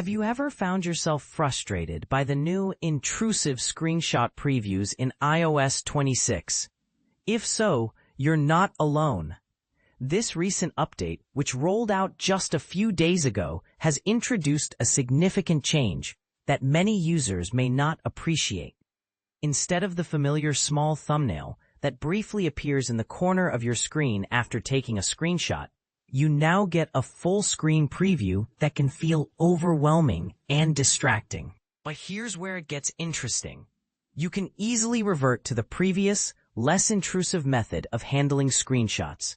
Have you ever found yourself frustrated by the new intrusive screenshot previews in iOS 26? If so, you're not alone. This recent update, which rolled out just a few days ago, has introduced a significant change that many users may not appreciate. Instead of the familiar small thumbnail that briefly appears in the corner of your screen after taking a screenshot, you now get a full-screen preview that can feel overwhelming and distracting. But here's where it gets interesting. You can easily revert to the previous, less intrusive method of handling screenshots.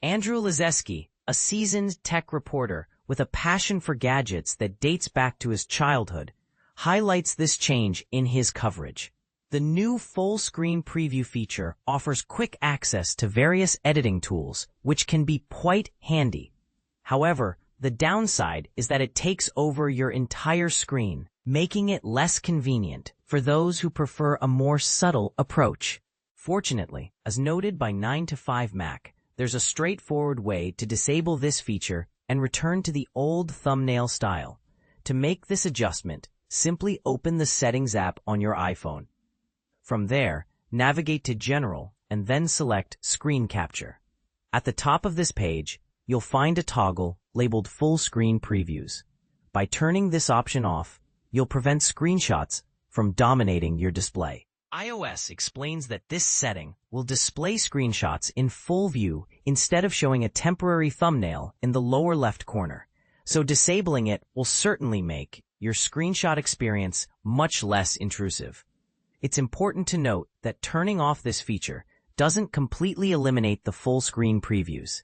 Andrew Lazeski, a seasoned tech reporter with a passion for gadgets that dates back to his childhood, highlights this change in his coverage. The new full-screen preview feature offers quick access to various editing tools, which can be quite handy. However, the downside is that it takes over your entire screen, making it less convenient for those who prefer a more subtle approach. Fortunately, as noted by 9to5Mac, there's a straightforward way to disable this feature and return to the old thumbnail style. To make this adjustment, simply open the Settings app on your iPhone. From there, navigate to General and then select Screen Capture. At the top of this page, you'll find a toggle labeled Full Screen Previews. By turning this option off, you'll prevent screenshots from dominating your display. iOS explains that this setting will display screenshots in full view instead of showing a temporary thumbnail in the lower left corner, so disabling it will certainly make your screenshot experience much less intrusive. It's important to note that turning off this feature doesn't completely eliminate the full-screen previews.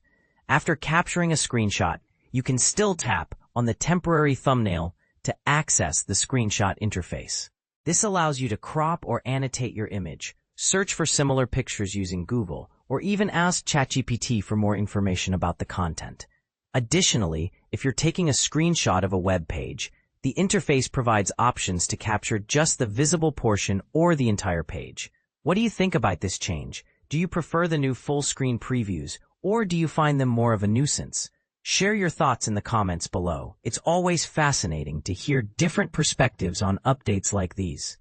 After capturing a screenshot, you can still tap on the temporary thumbnail to access the screenshot interface. This allows you to crop or annotate your image, search for similar pictures using Google, or even ask ChatGPT for more information about the content. Additionally, if you're taking a screenshot of a web page, the interface provides options to capture just the visible portion or the entire page. What do you think about this change? Do you prefer the new full-screen previews, or do you find them more of a nuisance? Share your thoughts in the comments below. It's always fascinating to hear different perspectives on updates like these.